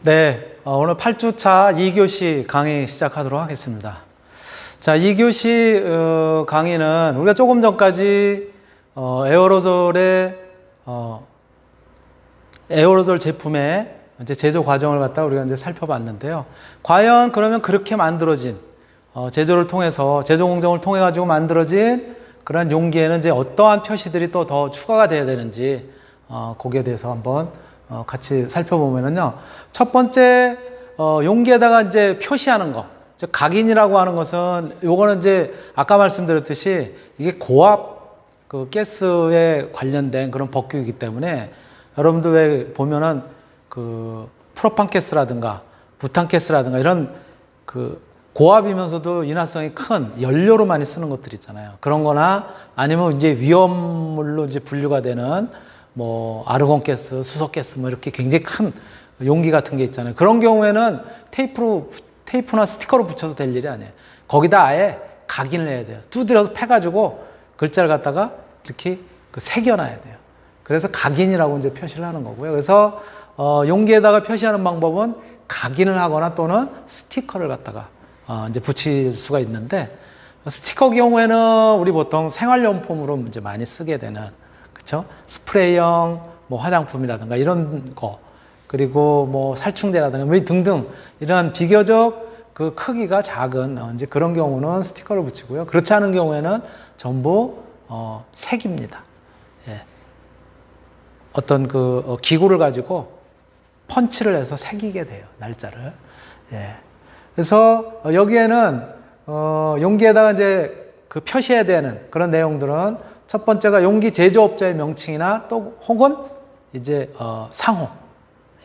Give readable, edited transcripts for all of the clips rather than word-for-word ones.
네, 오늘 8주차 2교시 강의 시작하도록 하겠습니다. 자, 2교시 강의는 우리가 조금 전까지 에어로졸 제품의 이제 제조 과정을 갖다 우리가 이제 살펴봤는데요. 과연 그러면 그렇게 만들어진 제조를 통해서 제조 공정을 통해 가지고 만들어진 그런 용기에는 이제 어떠한 표시들이 또 더 추가가 돼야 되는지 거기에 대해서 한번 같이 살펴보면은요. 첫 번째 용기에다가 이제 표시하는 거, 즉 각인이라고 하는 것은 요거는 이제 아까 말씀드렸듯이 이게 고압 그 가스에 관련된 그런 법규이기 때문에 여러분들 왜 보면은 그 프로판가스라든가 부탄가스라든가 이런 그 고압이면서도 인화성이 큰 연료로 많이 쓰는 것들 있잖아요. 그런 거나 아니면 이제 위험물로 이제 분류가 되는 뭐 아르곤가스, 수소가스 뭐 이렇게 굉장히 큰 용기 같은 게 있잖아요. 그런 경우에는 테이프나 스티커로 붙여도 될 일이 아니에요. 거기다 아예 각인을 해야 돼요. 두드려서 패가지고 글자를 갖다가 이렇게 새겨놔야 돼요. 그래서 각인이라고 이제 표시를 하는 거고요. 그래서 용기에다가 표시하는 방법은 각인을 하거나 또는 스티커를 갖다가 이제 붙일 수가 있는데, 스티커 경우에는 우리 보통 생활용품으로 이제 많이 쓰게 되는, 그쵸? 스프레이형 뭐 화장품이라든가 이런 거, 그리고 뭐 살충제라든가 뭐 등등 이런 비교적 그 크기가 작은 이제 그런 경우는 스티커를 붙이고요. 그렇지 않은 경우에는 전부 색입니다. 예. 어떤 그 기구를 가지고 펀치를 해서 새기게 돼요, 날짜를. 예. 그래서 여기에는 용기에다가 이제 그 표시해야 되는 그런 내용들은 첫 번째가 용기 제조업자의 명칭이나 또 혹은 이제 상호,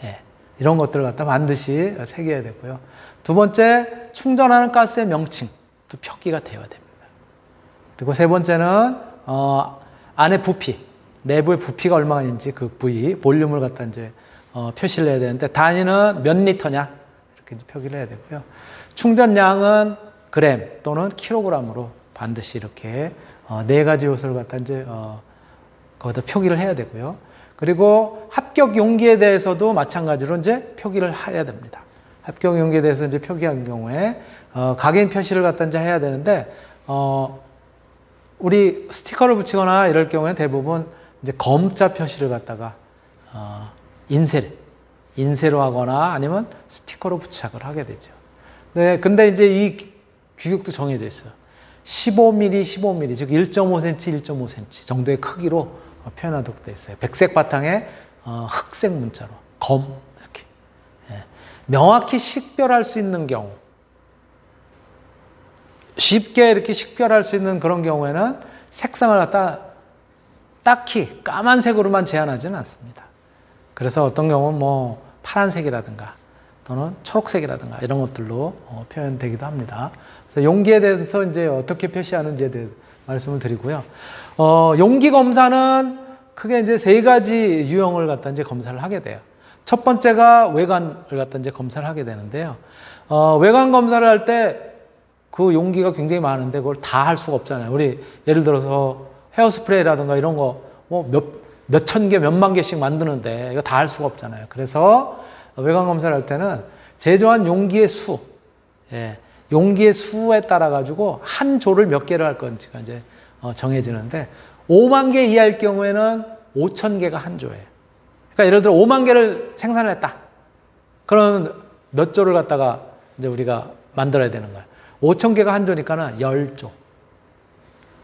예. 이런 것들을 갖다 반드시 새겨야 되고요. 두 번째, 충전하는 가스의 명칭, 또 표기가 되어야 됩니다. 그리고 세 번째는 안에 부피, 내부의 부피가 얼마인지 그 부위, 볼륨을 갖다 이제 표시를 해야 되는데, 단위는 몇 리터냐 이렇게 이제 표기를 해야 되고요. 충전량은 그램 또는 킬로그램으로 반드시 이렇게 네 가지 요소를 갖다 이제 거기다 표기를 해야 되고요. 그리고 합격 용기에 대해서도 마찬가지로 이제 표기를 해야 됩니다. 합격 용기에 대해서 이제 표기한 경우에 각인 표시를 갖다 이제 해야 되는데, 우리 스티커를 붙이거나 이럴 경우에 대부분 이제 검자 표시를 갖다가 인쇄로 하거나 아니면 스티커로 부착을 하게 되죠. 네, 근데 이제 이 규격도 정해져 있어요. 15mm, 15mm, 즉 1.5cm, 1.5cm 정도의 크기로 표현하도록 되어 있어요. 백색 바탕에 흑색 문자로 검 이렇게. 예. 명확히 식별할 수 있는 경우, 쉽게 이렇게 식별할 수 있는 그런 경우에는 색상을 갖다 딱히 까만색으로만 제한하지는 않습니다. 그래서 어떤 경우는 뭐 파란색이라든가 또는 초록색이라든가 이런 것들로 표현되기도 합니다. 그래서 용기에 대해서 이제 어떻게 표시하는지에 대해 말씀을 드리고요. 용기 검사는 크게 이제 세 가지 유형을 갖다 이제 검사를 하게 돼요. 첫 번째가 외관을 갖다 이제 검사를 하게 되는데요. 외관 검사를 할 때 그 용기가 굉장히 많은데 그걸 다 할 수가 없잖아요. 우리 예를 들어서 헤어스프레이라든가 이런 거 뭐 몇천 개, 몇만 개씩 만드는데 이거 다 할 수가 없잖아요. 그래서 외관 검사를 할 때는 제조한 용기의 수, 예, 용기의 수에 따라 가지고 한 조를 몇 개를 할 건지가 이제 정해지는데, 5만 개 이하일 경우에는 5천 개가 한 조예요. 그러니까 예를 들어 5만 개를 생산을 했다. 그러면 몇 조를 갖다가 이제 우리가 만들어야 되는 거예요. 5천 개가 한 조니까는 10조.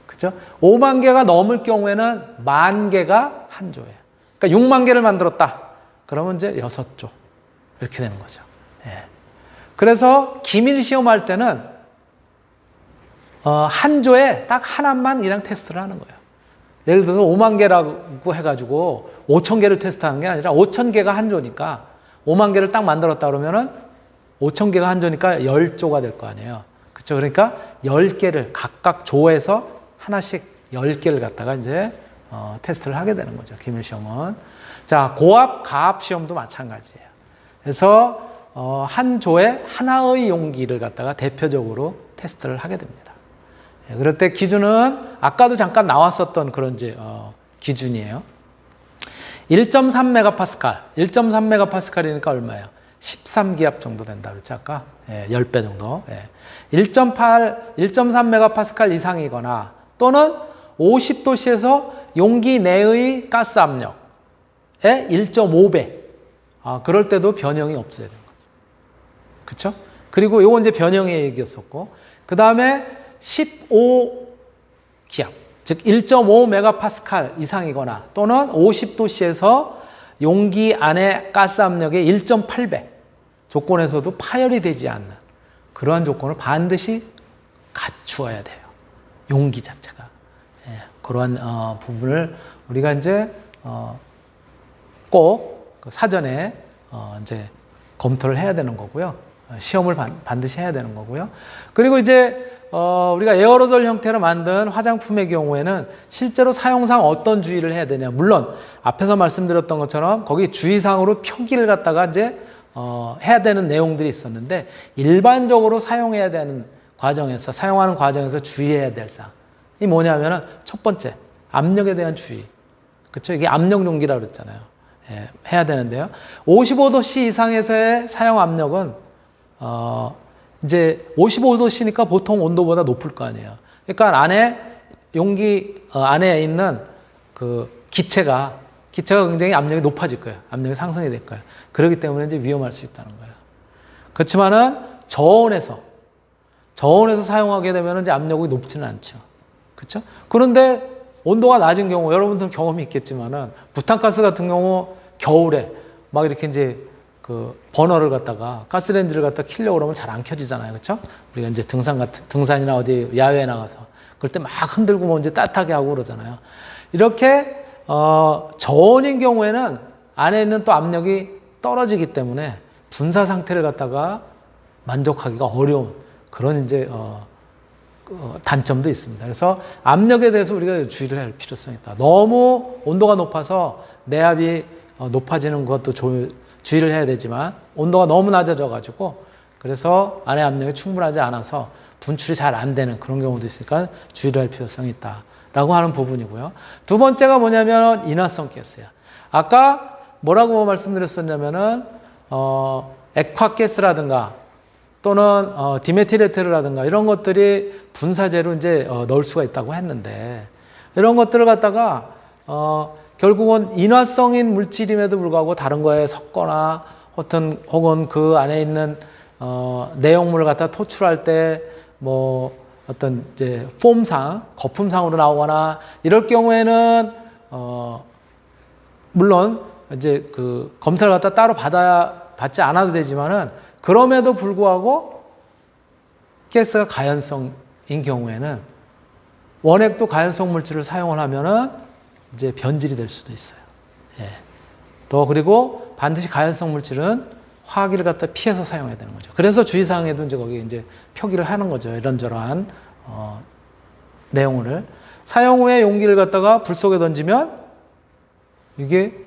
그죠? 5만 개가 넘을 경우에는 1만 개가 한 조예요. 그러니까 6만 개를 만들었다. 그러면 이제 6조. 이렇게 되는 거죠. 예. 그래서 기밀 시험할 때는 한 조에 딱 하나만 그냥 테스트를 하는 거예요. 예를 들어서 5만 개라고 해가지고 5천 개를 테스트하는 게 아니라 5천 개가 한 조니까 5만 개를 딱 만들었다 그러면은 5천 개가 한 조니까 10조가 될 거 아니에요. 그렇죠? 그러니까 10개를 각각 조에서 하나씩 10개를 갖다가 이제 테스트를 하게 되는 거죠. 기밀 시험은. 자, 고압, 가압 시험도 마찬가지예요. 그래서 한 조에 하나의 용기를 갖다가 대표적으로 테스트를 하게 됩니다. 예, 그럴 때 기준은 아까도 잠깐 나왔었던 그런 이제 기준이에요. 1.3메가파스칼. 1.3메가파스칼이니까 얼마예요? 13기압 정도 된다 그랬죠, 아까? 예, 10배 정도. 예. 1.3메가파스칼 이상이거나 또는 50도씨에서 용기 내의 가스 압력의 1.5배. 그럴 때도 변형이 없어야 되는 거죠. 그쵸? 그리고 요건 이제 변형의 얘기였었고, 그 다음에 15기압, 즉 1.5메가파스칼 이상이거나 또는 50도씨에서 용기 안의 가스 압력의 1.8배 조건에서도 파열이 되지 않는 그러한 조건을 반드시 갖추어야 돼요. 용기 자체가. 예, 그러한 부분을 우리가 이제 꼭 사전에 이제 검토를 해야 되는 거고요. 시험을 반드시 해야 되는 거고요. 그리고 이제 우리가 에어로졸 형태로 만든 화장품의 경우에는 실제로 사용상 어떤 주의를 해야 되냐. 물론 앞에서 말씀드렸던 것처럼 거기 주의사항으로 표기를 갖다가 이제 해야 되는 내용들이 있었는데 일반적으로 사용해야 되는 과정에서 사용하는 과정에서 주의해야 될 사항이 뭐냐면은 첫 번째 압력에 대한 주의. 그렇죠? 이게 압력 용기라고 그랬잖아요. 예, 해야 되는데요. 55도씨 이상에서의 사용 압력은 이제 55도씨니까 보통 온도보다 높을 거 아니에요. 그러니까 안에 용기 안에 있는 그 기체가 굉장히 압력이 높아질 거예요. 압력이 상승이 될 거예요. 그렇기 때문에 이제 위험할 수 있다는 거예요. 그렇지만은 저온에서 사용하게 되면 이제 압력이 높지는 않죠. 그렇죠? 그런데 온도가 낮은 경우 여러분들 경험이 있겠지만은 부탄가스 같은 경우 겨울에 막 이렇게 이제 그 버너를 갖다가 가스레인지를 갖다 키려고 그러면 잘 안 켜지잖아요. 그렇죠? 우리가 이제 등산이나 어디 야외에 나가서 그럴 때 막 흔들고 뭐 이제 따뜻하게 하고 그러잖아요. 이렇게 저온인 경우에는 안에 있는 또 압력이 떨어지기 때문에 분사 상태를 갖다가 만족하기가 어려운 그런 이제 단점도 있습니다. 그래서 압력에 대해서 우리가 주의를 할 필요성이 있다. 너무 온도가 높아서 내압이 높아지는 것도 주의를 해야 되지만 온도가 너무 낮아져 가지고 그래서 안에 압력이 충분하지 않아서 분출이 잘 안 되는 그런 경우도 있으니까 주의를 할 필요성이 있다라고 하는 부분이고요. 두 번째가 뭐냐면 인화성 가스야. 아까 뭐라고 말씀드렸었냐면은 액화가스라든가 또는 디메틸에테르라든가 이런 것들이 분사제로 이제 넣을 수가 있다고 했는데 이런 것들을 갖다가 결국은 인화성인 물질임에도 불구하고 다른 거에 섞거나 혹은 그 안에 있는 내용물을 갖다 토출할 때 뭐 어떤 이제 폼상, 거품상으로 나오거나 이럴 경우에는 물론 이제 그 검사를 갖다 따로 받지 않아도 되지만은 그럼에도 불구하고 가스가 가연성인 경우에는 원액도 가연성 물질을 사용을 하면은 이제 변질이 될 수도 있어요. 예. 또 그리고 반드시 가연성 물질은 화학기를 갖다 피해서 사용해야 되는 거죠. 그래서 주의사항에도 이제 거기 이제 표기를 하는 거죠. 이런저런 내용을 사용 후에 용기를 갖다가 불 속에 던지면 이게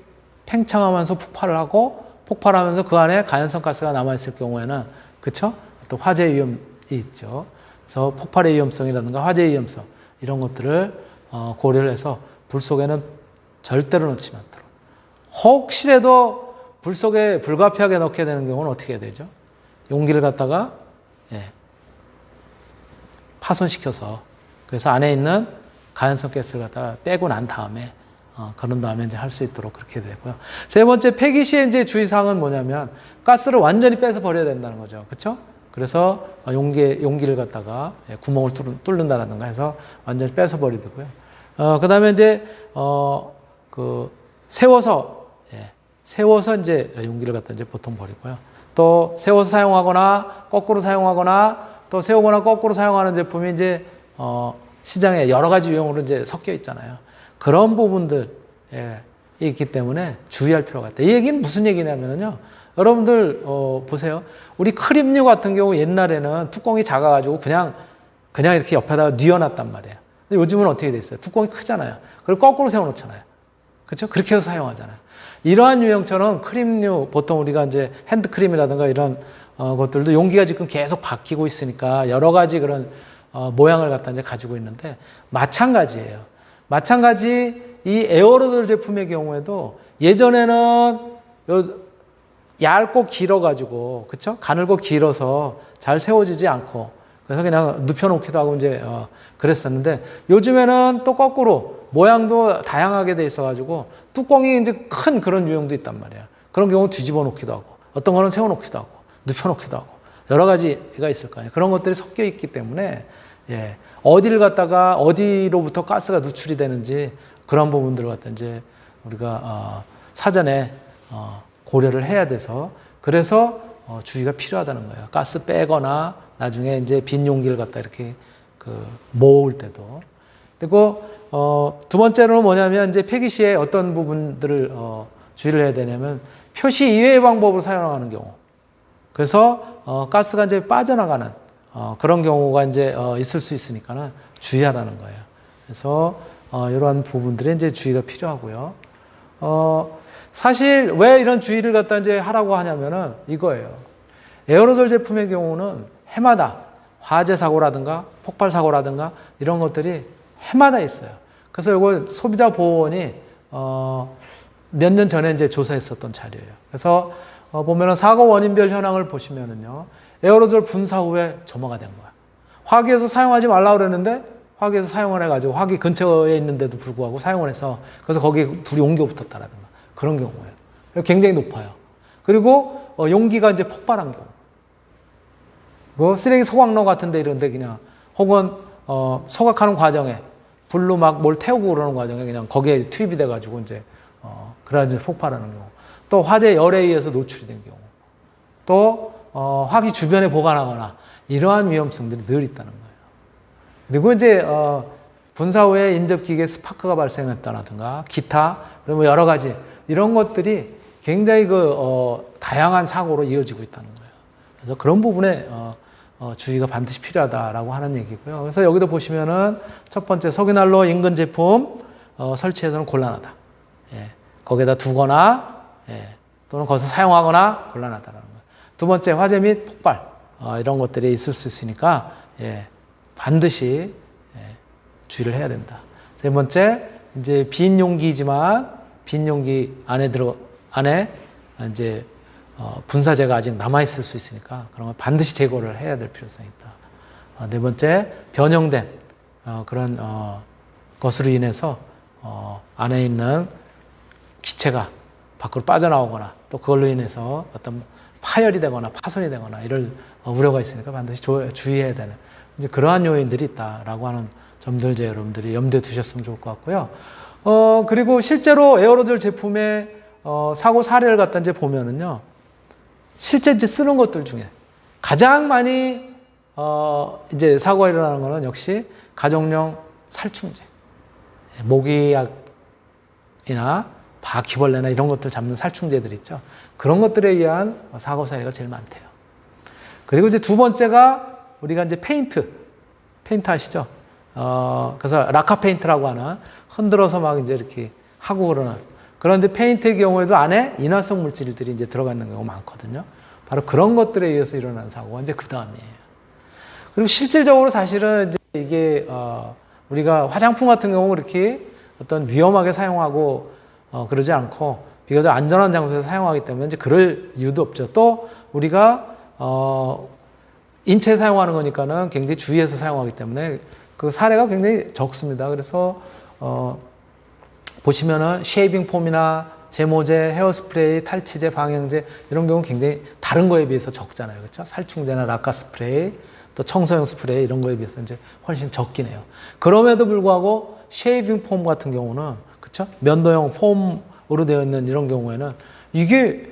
팽창하면서 폭발하면서 그 안에 가연성 가스가 남아있을 경우에는, 그쵸? 또 화재 위험이 있죠. 그래서 폭발의 위험성이라든가 화재의 위험성, 이런 것들을 고려를 해서 불 속에는 절대로 넣지 않도록. 혹시라도 불 속에 불가피하게 넣게 되는 경우는 어떻게 해야 되죠? 용기를 갖다가, 파손시켜서, 그래서 안에 있는 가연성 가스를 갖다가 빼고 난 다음에, 그런 다음에 이제 할 수 있도록 그렇게 되고요. 세 번째, 폐기 시에 이제 주의사항은 뭐냐면, 가스를 완전히 빼서 버려야 된다는 거죠. 그쵸? 그래서 용기를 갖다가 구멍을 뚫는다라든가 해서 완전히 빼서 버리고요. 그 다음에 이제, 세워서 이제 용기를 갖다 이제 보통 버리고요. 또 세워서 사용하거나, 거꾸로 사용하거나, 또 세우거나 거꾸로 사용하는 제품이 이제, 시장에 여러 가지 유형으로 이제 섞여 있잖아요. 그런 부분들이 있기 때문에 주의할 필요가 있다. 이 얘기는 무슨 얘기냐면요. 여러분들, 보세요. 우리 크림류 같은 경우 옛날에는 뚜껑이 작아가지고 그냥 이렇게 옆에다가 뉘어놨단 말이에요. 근데 요즘은 어떻게 돼 있어요? 뚜껑이 크잖아요. 그걸 거꾸로 세워놓잖아요. 그렇죠? 그렇게 해서 사용하잖아요. 이러한 유형처럼 크림류, 보통 우리가 이제 핸드크림이라든가 이런 것들도 용기가 지금 계속 바뀌고 있으니까 여러 가지 그런 모양을 갖다 이제 가지고 있는데 마찬가지예요. 마찬가지 이 에어로졸 제품의 경우에도 예전에는 얇고 길어가지고, 그쵸? 가늘고 길어서 잘 세워지지 않고, 그래서 그냥 눕혀놓기도 하고 이제, 그랬었는데, 요즘에는 또 거꾸로 모양도 다양하게 돼 있어가지고, 뚜껑이 이제 큰 그런 유형도 있단 말이야. 그런 경우 뒤집어 놓기도 하고, 어떤 거는 세워놓기도 하고, 눕혀놓기도 하고, 여러 가지가 있을 거 아니에요. 그런 것들이 섞여 있기 때문에, 예, 어디를 갖다가 어디로부터 가스가 누출이 되는지 그런 부분들을 갖다 이제 우리가 사전에 고려를 해야 돼서 그래서 주의가 필요하다는 거예요. 가스 빼거나 나중에 이제 빈 용기를 갖다 이렇게 모을 때도. 그리고 두 번째로는 뭐냐면 이제 폐기 시에 어떤 부분들을 주의를 해야 되냐면 표시 이외의 방법으로 사용하는 경우. 그래서 가스가 이제 빠져나가는 그런 경우가 이제 있을 수 있으니까는 주의하라는 거예요. 그래서 이러한 부분들에 이제 주의가 필요하고요. 사실 왜 이런 주의를 갖다 이제 하라고 하냐면은 이거예요. 에어로졸 제품의 경우는 해마다 화재 사고라든가 폭발 사고라든가 이런 것들이 해마다 있어요. 그래서 이거 소비자 보호원이 몇 년 전에 이제 조사했었던 자료예요. 그래서 보면은 사고 원인별 현황을 보시면은요. 에어로졸 분사 후에 점화가 된 거야. 화기에서 사용하지 말라고 그랬는데 화기에서 사용을 해가지고 화기 근처에 있는데도 불구하고 사용을 해서 그래서 거기에 불이 옮겨 붙었다라든가 그런 경우예요. 굉장히 높아요. 그리고 용기가 이제 폭발한 경우. 뭐 쓰레기 소각로 같은데 이런데 그냥 혹은 소각하는 과정에 불로 막 뭘 태우고 그러는 과정에 그냥 거기에 투입이 돼가지고 이제 그래가지고 폭발하는 경우. 또 화재 열에 의해서 노출이 된 경우. 또 화기 주변에 보관하거나 이러한 위험성들이 늘 있다는 거예요. 그리고 이제 분사 후에 인접기기에 스파크가 발생했다라든가 기타 그리고 여러 가지 이런 것들이 굉장히 다양한 사고로 이어지고 있다는 거예요. 그래서 그런 부분에 주의가 반드시 필요하다라고 하는 얘기고요. 그래서 여기도 보시면은 첫 번째 석유난로 인근 제품 설치해서는 곤란하다. 예, 거기에다 두거나 또는 거기서 사용하거나 곤란하다라는 거예요. 두 번째 화재 및 폭발 이런 것들이 있을 수 있으니까 반드시 주의를 해야 된다. 세 번째 이제 빈 용기지만 빈 용기 안에 이제 분사제가 아직 남아 있을 수 있으니까 그런 걸 반드시 제거를 해야 될 필요성이 있다. 네 번째 변형된 그런 것으로 인해서 안에 있는 기체가 밖으로 빠져나오거나 또 그걸로 인해서 어떤 파열이 되거나 파손이 되거나 이럴 우려가 있으니까 반드시 주의해야 되는 이제 그러한 요인들이 있다라고 하는 점들 이제 여러분들이 염두에 두셨으면 좋을 것 같고요. 그리고 실제로 에어로졸 제품의 사고 사례를 갖다 이제 보면은요. 실제 이제 쓰는 것들 중에 가장 많이 이제 사고가 일어나는 거는 역시 가정용 살충제, 모기약이나 바퀴벌레나 이런 것들 잡는 살충제들 있죠. 그런 것들에 의한 사고 사례가 제일 많대요. 그리고 이제 두 번째가 우리가 이제 페인트 아시죠? 그래서 라카 페인트라고 하는 흔들어서 막 이제 이렇게 하고 그러는 그런 이제 페인트의 경우에도 안에 인화성 물질들이 이제 들어가 있는 경우가 많거든요. 바로 그런 것들에 의해서 일어나는 사고가 이제 그 다음이에요. 그리고 실질적으로 사실은 이제 이게 우리가 화장품 같은 경우 이렇게 어떤 위험하게 사용하고 그러지 않고 비교적 안전한 장소에서 사용하기 때문에 이제 그럴 이유도 없죠. 또 우리가 인체에 사용하는 거니까는 굉장히 주의해서 사용하기 때문에 그 사례가 굉장히 적습니다. 그래서 보시면은 쉐이빙 폼이나 제모제, 헤어스프레이, 탈취제, 방향제 이런 경우는 굉장히 다른 거에 비해서 적잖아요. 그렇죠? 살충제나 라카 스프레이, 또 청소용 스프레이 이런 거에 비해서 이제 훨씬 적긴 해요. 그럼에도 불구하고 쉐이빙 폼 같은 경우는 그렇죠? 면도용 폼으로 되어 있는 이런 경우에는 이게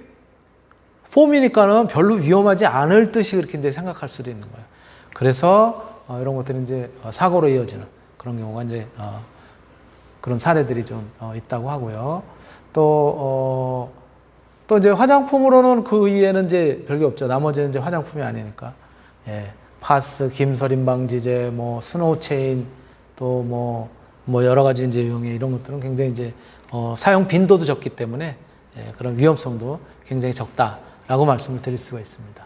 폼이니까는 별로 위험하지 않을 듯이 그렇게 이제 생각할 수도 있는 거예요. 그래서 이런 것들이 이제 사고로 이어지는 그런 경우가 이제 그런 사례들이 좀 있다고 하고요. 또 이제 화장품으로는 그 이외에는 이제 별게 없죠. 나머지는 이제 화장품이 아니니까. 파스, 김서림 방지제, 뭐 스노우 체인, 또 뭐 여러 가지 이제 유형의 이런 것들은 굉장히 이제 사용 빈도도 적기 때문에 그런 위험성도 굉장히 적다라고 말씀을 드릴 수가 있습니다.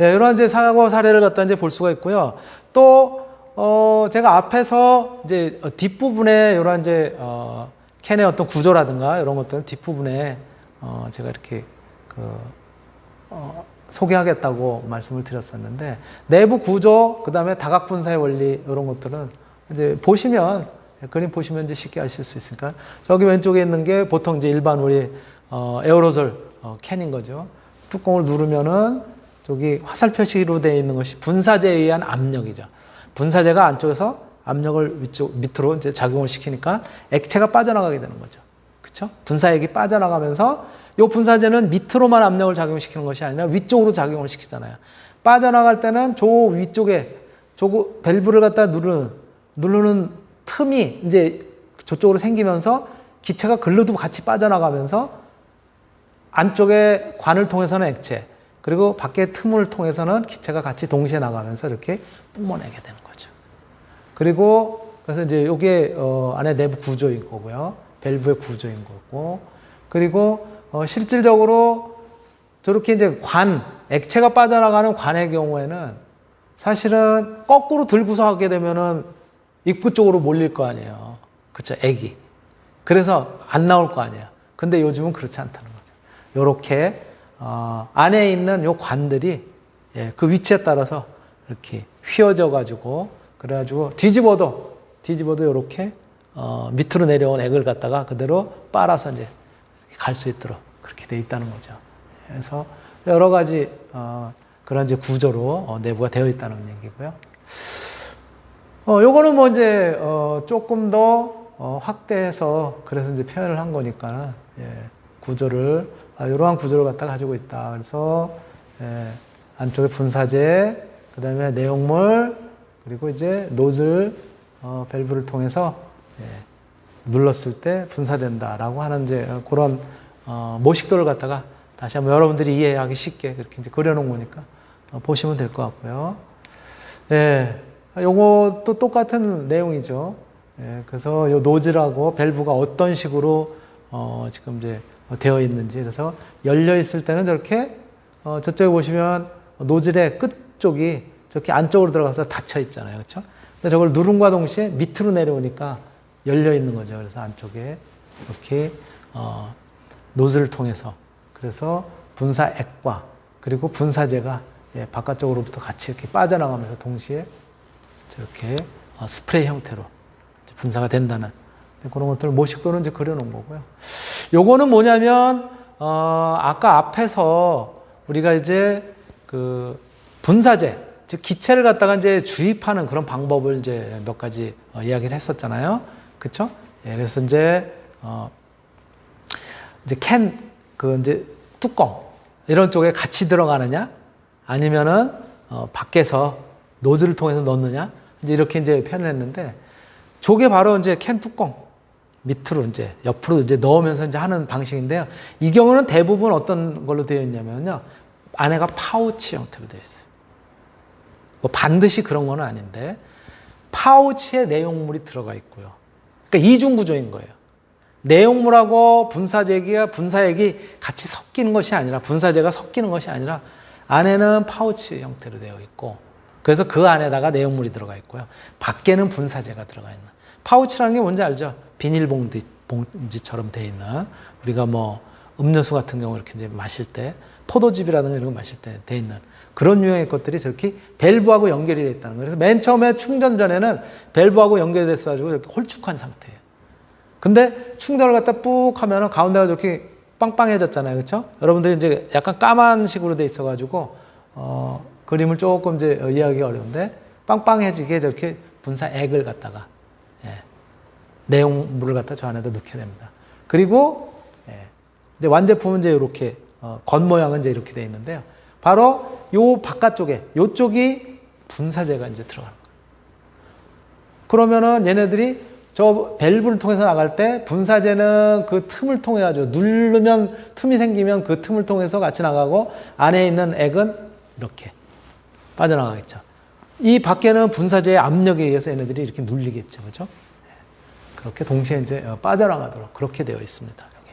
이런 이제 사고 사례를 갖다 이제 볼 수가 있고요. 또 제가 앞에서 이제 뒷부분에 이런 이제 캔의 어떤 구조라든가 이런 것들은 뒷부분에 제가 이렇게 소개하겠다고 말씀을 드렸었는데, 내부 구조, 그 다음에 다각분사의 원리, 이런 것들은 이제 보시면, 그림 보시면 이제 쉽게 아실 수 있으니까. 저기 왼쪽에 있는 게 보통 이제 일반 우리, 에어로졸 캔인 거죠. 뚜껑을 누르면은 저기 화살 표시로 되어 있는 것이 분사제에 의한 압력이죠. 분사제가 안쪽에서 압력을 밑으로 이제 작용을 시키니까 액체가 빠져나가게 되는 거죠. 그쵸? 분사액이 빠져나가면서 이 분사제는 밑으로만 압력을 작용시키는 것이 아니라 위쪽으로 작용을 시키잖아요. 빠져나갈 때는 저 위쪽에 밸브를 갖다 누르는 틈이 이제 저쪽으로 생기면서 기체가 글로도 같이 빠져나가면서 안쪽에 관을 통해서는 액체, 그리고 밖에 틈을 통해서는 기체가 같이 동시에 나가면서 이렇게 뿜어내게 되는 거죠. 그리고 그래서 이제 이게 안에 내부 구조인 거고요. 밸브의 구조인 거고, 그리고 실질적으로 저렇게 이제 액체가 빠져나가는 관의 경우에는 사실은 거꾸로 들고서 하게 되면은 입구 쪽으로 몰릴 거 아니에요. 그쵸? 액이. 그래서 안 나올 거 아니에요. 근데 요즘은 그렇지 않다는 거죠. 요렇게, 안에 있는 요 관들이, 예, 그 위치에 따라서 이렇게 휘어져 가지고, 그래가지고 뒤집어도 요렇게, 밑으로 내려온 액을 갖다가 그대로 빨아서 이제 갈 수 있도록 그렇게 돼 있다는 거죠. 그래서 여러 가지 그런 이제 구조로 내부가 되어 있다는 얘기고요. 요거는 뭐 이제 조금 더 확대해서 그래서 이제 표현을 한 거니까, 예, 구조를 이러한 구조를 갖다 가지고 있다. 그래서 예, 안쪽에 분사제, 그다음에 내용물, 그리고 이제 노즐 밸브를 통해서, 예, 눌렀을 때 분사된다라고 하는 이제 그런 모식도를 갖다가 다시 한번 여러분들이 이해하기 쉽게 그렇게 이제 그려놓은 거니까 보시면 될 것 같고요. 예, 요것도 똑같은 내용이죠. 예, 그래서 요 노즐하고 밸브가 어떤 식으로 지금 이제 되어 있는지, 그래서 열려 있을 때는 저렇게 저쪽에 보시면 노즐의 끝쪽이 저렇게 안쪽으로 들어가서 닫혀 있잖아요, 그렇죠? 근데 저걸 누름과 동시에 밑으로 내려오니까 열려 있는 거죠. 그래서 안쪽에 이렇게 노즐을 통해서, 그래서 분사액과 그리고 분사제가, 예, 바깥쪽으로부터 같이 이렇게 빠져나가면서 동시에 저렇게 스프레이 형태로 분사가 된다는 그런 것들을 모식도로 이제 그려놓은 거고요. 요거는 뭐냐면 아까 앞에서 우리가 이제 그 분사제, 즉 기체를 갖다가 이제 주입하는 그런 방법을 이제 몇 가지 이야기를 했었잖아요. 그렇죠? 예, 그래서 이제 이제 뚜껑 이런 쪽에 같이 들어가느냐, 아니면은 밖에서 노즐을 통해서 넣느냐, 이제 이렇게 이제 표현을 했는데, 저게 바로 이제 캔 뚜껑 밑으로 이제 옆으로 이제 넣으면서 이제 하는 방식인데요. 이 경우는 대부분 어떤 걸로 되어 있냐면요, 안에가 파우치 형태로 되어 있어요. 뭐 반드시 그런 건 아닌데 파우치에 내용물이 들어가 있고요. 그러니까 이중 구조인 거예요. 내용물하고 분사액이 같이 섞이는 것이 아니라, 분사제가 섞이는 것이 아니라 안에는 파우치 형태로 되어 있고, 그래서 그 안에다가 내용물이 들어가 있고요. 밖에는 분사제가 들어가 있는. 파우치라는 게 뭔지 알죠? 비닐봉지처럼 되어 있는, 우리가 뭐 음료수 같은 경우 이렇게 이제 마실 때, 포도즙이라든가 이런 거 마실 때 되어 있는 그런 유형의 것들이 저렇게 밸브하고 연결이 되어 있다는 거예요. 그래서 맨 처음에 충전 전에는 밸브하고 연결이 됐어가지고 이렇게 홀쭉한 상태예요. 근데 충전을 갖다 뿍 하면은 가운데가 이렇게 빵빵해졌잖아요. 그렇죠? 여러분들이 이제 약간 까만 식으로 돼 있어가지고 그림을 조금 이제 이해하기가 어려운데, 빵빵해지게 저렇게 분사액을 갖다가, 예, 내용물을 갖다 저 안에다 넣게 됩니다. 그리고, 예, 이제 완제품은 이제 이렇게 겉모양은 이제 이렇게 돼 있는데요. 바로 요 바깥쪽에 요쪽이 분사제가 이제 들어가는 거예요. 그러면은 얘네들이 저 밸브를 통해서 나갈 때 분사제는 그 틈을 통해 가지고 누르면 틈이 생기면 그 틈을 통해서 같이 나가고, 안에 있는 액은 이렇게 빠져나가겠죠. 이 밖에는 분사제의 압력에 의해서 얘네들이 이렇게 눌리겠죠. 그죠? 그렇게 동시에 이제 빠져나가도록 그렇게 되어 있습니다. 여기.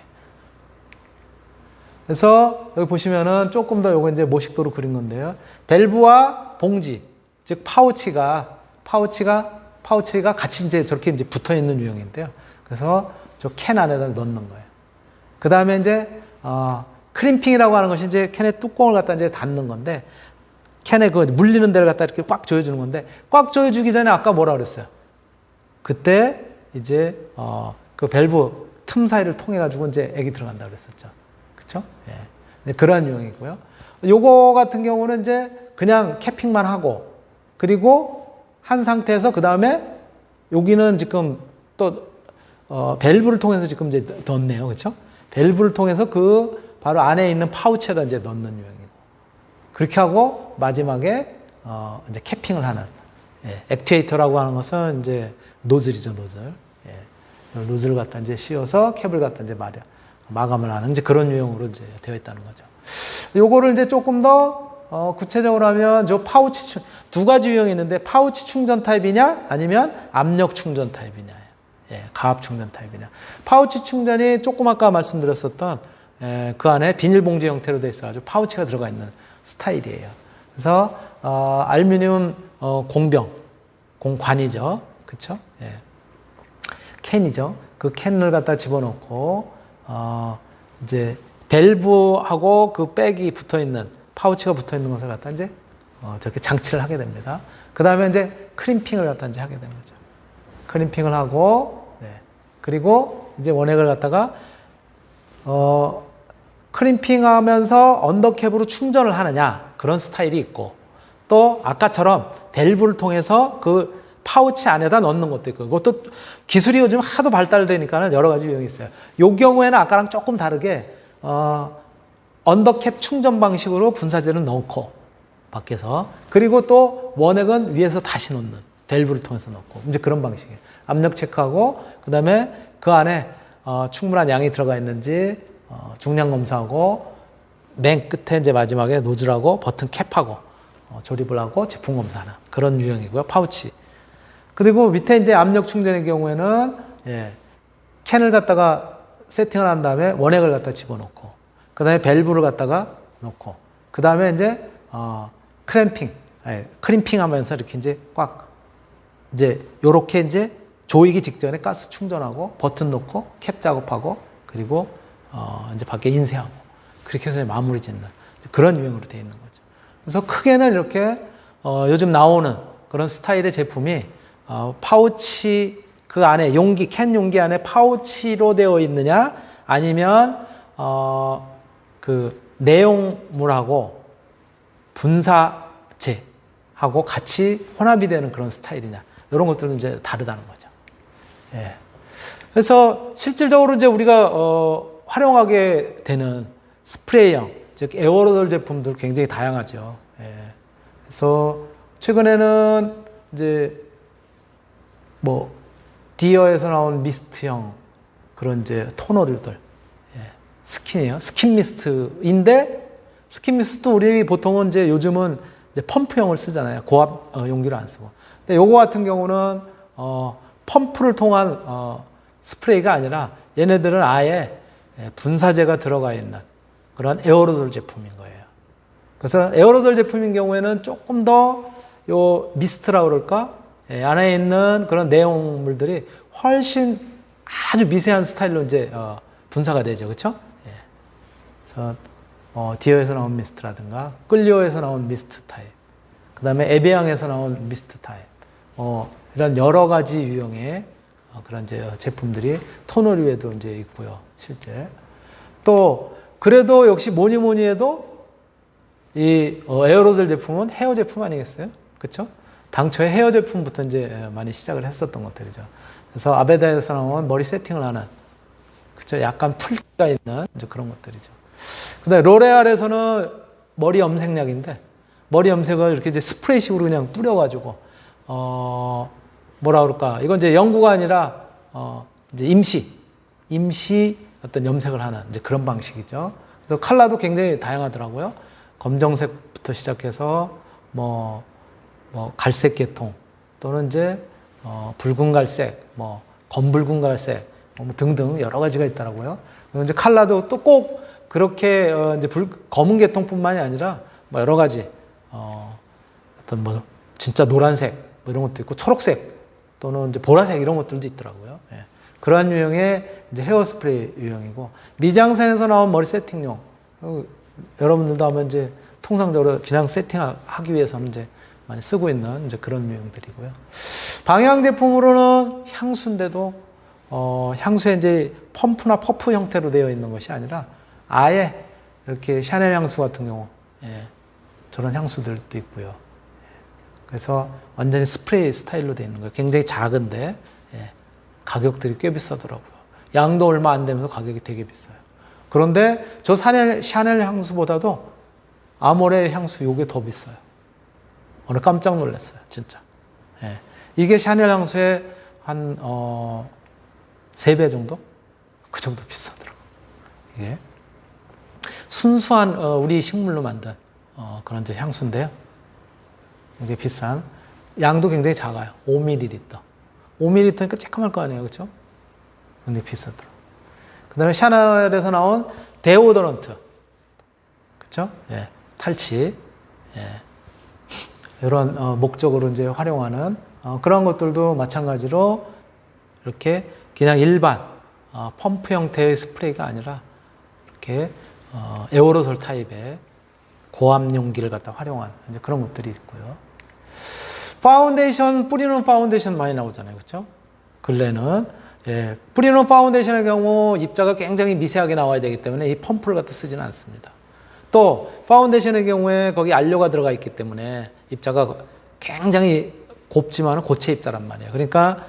그래서 여기 보시면은 조금 더 요거 이제 모식도로 그린 건데요. 밸브와 봉지, 즉 파우치가 같이 이제 저렇게 이제 붙어 있는 유형인데요. 그래서 저 캔 안에다 넣는 거예요. 그 다음에 이제 크림핑이라고 하는 것이 이제 캔의 뚜껑을 갖다 이제 닫는 건데, 캔에 그 물리는 데를 갖다 이렇게 꽉 조여주는 건데, 꽉 조여주기 전에 아까 뭐라 그랬어요? 그때 이제, 그 밸브 틈 사이를 통해가지고 이제 액이 들어간다고 그랬었죠. 그쵸? 예. 그런 유형이고요. 요거 같은 경우는 이제 그냥 캐핑만 하고, 그리고 한 상태에서 그 다음에 여기는 지금 또, 밸브를 통해서 지금 이제 넣네요. 그쵸? 밸브를 통해서 그 바로 안에 있는 파우치에다 이제 넣는 유형이고. 그렇게 하고 마지막에, 이제 캐핑을 하는. 예. 액추에이터라고 하는 것은 이제 노즐이죠, 노즐. 예. 노즐을 갖다 이제 씌워서 캡을 갖다 이제 마감을 하는 이제 그런 유형으로 이제 되어 있다는 거죠. 요거를 이제 조금 더, 구체적으로 하면 저 파우치 두 가지 유형이 있는데 파우치 충전 타입이냐 아니면 압력 충전 타입이냐. 예, 가압 충전 타입이냐. 파우치 충전이 조금 아까 말씀드렸었던 그 안에 비닐봉지 형태로 되어 있어가지고 파우치가 들어가 있는 스타일이에요. 그래서 알루미늄 공관이죠. 그쵸? 예. 캔이죠. 그 캔을 갖다 집어넣고 이제 밸브하고 그 백이 붙어 있는 파우치가 붙어 있는 것을 갖다 이제 저렇게 장치를 하게 됩니다. 그 다음에 이제 크림핑을 갖다 이제 하게 되는 거죠. 크림핑을 하고, 네. 그리고 이제 원액을 갖다가 크림핑하면서 언더캡으로 충전을 하느냐 그런 스타일이 있고, 또 아까처럼 밸브를 통해서 그 파우치 안에다 넣는 것도 있고, 그것도 기술이 요즘 하도 발달되니까 여러 가지 유형이 있어요. 이 경우에는 아까랑 조금 다르게 언더캡 충전 방식으로 분사제를 넣고 밖에서, 그리고 또 원액은 위에서 다시 넣는, 밸브를 통해서 넣고, 이제 그런 방식이에요. 압력 체크하고, 그 다음에 그 안에 충분한 양이 들어가 있는지 중량 검사하고, 맨 끝에 이제 마지막에 노즐하고 버튼 캡하고 조립을 하고 제품 검사하는 그런 유형이고요. 파우치. 그리고 밑에 이제 압력 충전의 경우에는, 예, 캔을 갖다가 세팅을 한 다음에 원액을 갖다 집어넣고, 그 다음에 밸브를 갖다가 넣고, 그 다음에 이제 크림핑 하면서 이렇게 이제 꽉, 이제 요렇게 이제 조이기 직전에 가스 충전하고 버튼 놓고 캡 작업하고, 그리고 이제 밖에 인쇄하고, 그렇게 해서 마무리 짓는 그런 유형으로 되어 있는 거죠. 그래서 크게는 이렇게 요즘 나오는 그런 스타일의 제품이 파우치 그 안에 캔 용기 안에 파우치로 되어 있느냐, 아니면 그 내용물하고 분사제하고 같이 혼합이 되는 그런 스타일이냐, 이런 것들은 이제 다르다는 거죠. 예. 그래서 실질적으로 이제 우리가 활용하게 되는 스프레이형, 즉 에어로졸 제품들 굉장히 다양하죠. 예. 그래서 최근에는 이제 뭐 디어에서 나온 미스트형 그런 이제 토너류들, 예. 스킨이에요. 스킨 미스트인데, 스킨 미스트도 우리 보통은 이제 요즘은 이제 펌프형을 쓰잖아요. 고압 용기를 안 쓰고. 근데 요거 같은 경우는 펌프를 통한 스프레이가 아니라 얘네들은 아예 분사제가 들어가 있는 그런 에어로졸 제품인 거예요. 그래서 에어로졸 제품인 경우에는 조금 더 요 미스트라고 그럴까? 안에 있는 그런 내용물들이 훨씬 아주 미세한 스타일로 이제 분사가 되죠. 그렇죠? 예. 그래서 디어에서 나온 미스트라든가 끌리오에서 나온 미스트 타입, 그 다음에 에베앙에서 나온 미스트 타입, 이런 여러 가지 유형의 그런 이제 제품들이 토너류에도 이제 있고요. 실제 또 그래도 역시 뭐니 해도 이 에어로졸 제품은 헤어 제품 아니겠어요? 그렇죠? 당초에 헤어 제품부터 이제 많이 시작을 했었던 것들이죠. 그래서 아베다에서 나온 머리 세팅을 하는, 그렇죠? 약간 풀기가 있는 이제 그런 것들이죠. 그다음에 로레알에서는 머리 염색약인데, 머리 염색을 이렇게 이제 스프레이식으로 그냥 뿌려가지고 뭐라 그럴까? 이건 이제 연구가 아니라 이제 임시 어떤 염색을 하는 이제 그런 방식이죠. 그래서 컬러도 굉장히 다양하더라고요. 검정색부터 시작해서 뭐 갈색 계통, 또는 이제 붉은 갈색, 뭐 검붉은 갈색, 뭐 등등 여러 가지가 있더라고요. 그리고 이제 컬러도 또 꼭 그렇게 이제 검은 계통뿐만이 아니라 뭐 여러 가지 어떤 뭐 진짜 노란색 뭐 이런 것도 있고, 초록색 또는 이제 보라색 이런 것들도 있더라고요. 예. 그러한 유형의 이제 헤어 스프레이 유형이고, 미장센에서 나온 머리 세팅용 여러분들도 아마 이제 통상적으로 기장 세팅하기 위해서는 이제 많이 쓰고 있는 이제 그런 유형들이고요. 방향 제품으로는 향수인데도 향수에 이제 펌프나 퍼프 형태로 되어 있는 것이 아니라 아예 이렇게 샤넬 향수 같은 경우 저런 향수들도 있고요. 그래서 완전히 스프레이 스타일로 되어 있는 거예요. 굉장히 작은데 가격들이 꽤 비싸더라고요. 양도 얼마 안 되면서 가격이 되게 비싸요. 그런데 저 샤넬 향수보다도 아모레 향수 요게 더 비싸요. 오늘 깜짝 놀랐어요. 진짜. 이게 샤넬 향수의 한 3배 정도? 그 정도 비싸더라고요. 이게 순수한 우리 식물로 만든 그런 이제 향수인데요. 굉장히 비싼. 양도 굉장히 작아요. 5ml. 5ml니까 쬐끔할 거 아니에요. 그렇죠? 근데 비싸더라고요. 그 다음에 샤넬에서 나온 데오더런트. 그렇죠? 탈취. 이런 목적으로 이제 활용하는 그런 것들도 마찬가지로 이렇게 그냥 일반 펌프 형태의 스프레이가 아니라 이렇게 에어로솔 타입의 고압 용기를 갖다 활용한 이제 그런 것들이 있고요. 파운데이션, 뿌리는 파운데이션 많이 나오잖아요. 그렇죠? 근래는 뿌리는 파운데이션의 경우 입자가 굉장히 미세하게 나와야 되기 때문에 이 펌프를 갖다 쓰지는 않습니다. 또 파운데이션의 경우에 거기 안료가 들어가 있기 때문에 입자가 굉장히 곱지만 고체 입자란 말이에요. 그러니까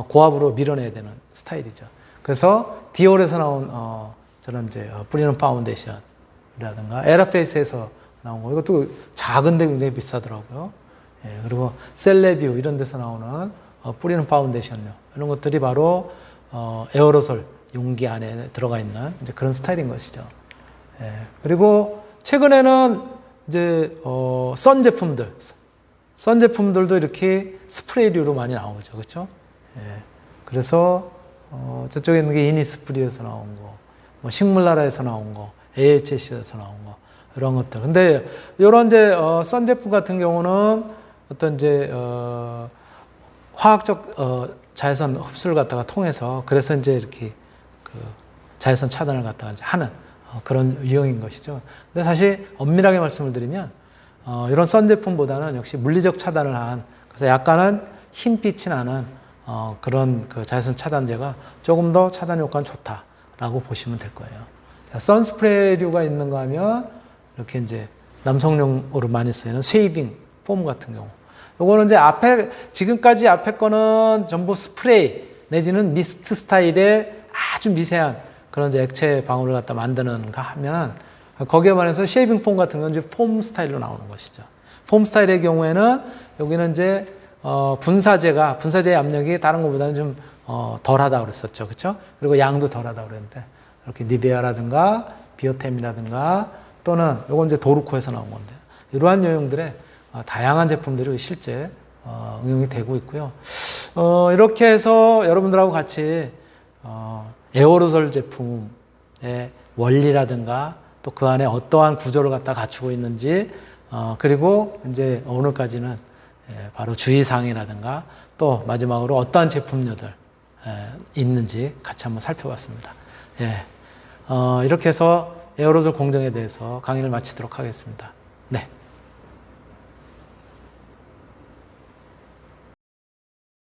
고압으로 밀어내야 되는 스타일이죠. 그래서 디올에서 나온 저런 이제 뿌리는 파운데이션이라든가 에라페이스에서 나온 거 이것도 작은데 굉장히 비싸더라고요. 그리고 셀레뷰 이런 데서 나오는 뿌리는 파운데이션요. 이런 것들이 바로 에어로솔 용기 안에 들어가 있는 이제 그런 스타일인 것이죠. 그리고 최근에는 이제 선 제품들도 이렇게 스프레이류로 많이 나오죠, 그렇죠? 그래서 저쪽에 있는 게 이니스프리에서 나온 거, 뭐 식물나라에서 나온 거, AHC에서 나온 거 이런 것들. 근데 이런 이제 선 제품 같은 경우는 어떤 이제 화학적 자외선 흡수를 갖다가 통해서 그래서 이제 이렇게 그 자외선 차단을 갖다가 이제 하는 그런 유형인 것이죠. 근데 사실 엄밀하게 말씀을 드리면 이런 선 제품보다는 역시 물리적 차단을 한 그래서 약간은 흰빛이 나는 그런 그 자외선 차단제가 조금 더 차단 효과는 좋다라고 보시면 될 거예요. 자, 선스프레이류가 있는가 하면 이렇게 이제 남성용으로 많이 쓰이는 쉐이빙 폼 같은 경우. 요거는 이제 지금까지 앞에 거는 전부 스프레이 내지는 미스트 스타일의 아주 미세한 그런 이제 액체 방울을 갖다 만드는가 하면 거기에 반해서 쉐이빙 폼 같은 건 이제 폼 스타일로 나오는 것이죠. 폼 스타일의 경우에는 여기는 이제 분사제의 압력이 다른 것보다는 좀 덜하다고 그랬었죠. 그렇죠? 그리고 양도 덜하다고 그랬는데 이렇게 니베아라든가 비오템이라든가 또는 요건 이제 도르코에서 나온 건데 이러한 유형들의 다양한 제품들이 실제 응용이 되고 있고요. 이렇게 해서 여러분들하고 같이 에어로솔 제품의 원리라든가 또 그 안에 어떠한 구조를 갖다 갖추고 있는지 그리고 이제 오늘까지는 바로 주의사항이라든가 또 마지막으로 어떠한 제품류들 있는지 같이 한번 살펴봤습니다. 이렇게 해서 에어로솔 공정에 대해서 강의를 마치도록 하겠습니다. 네.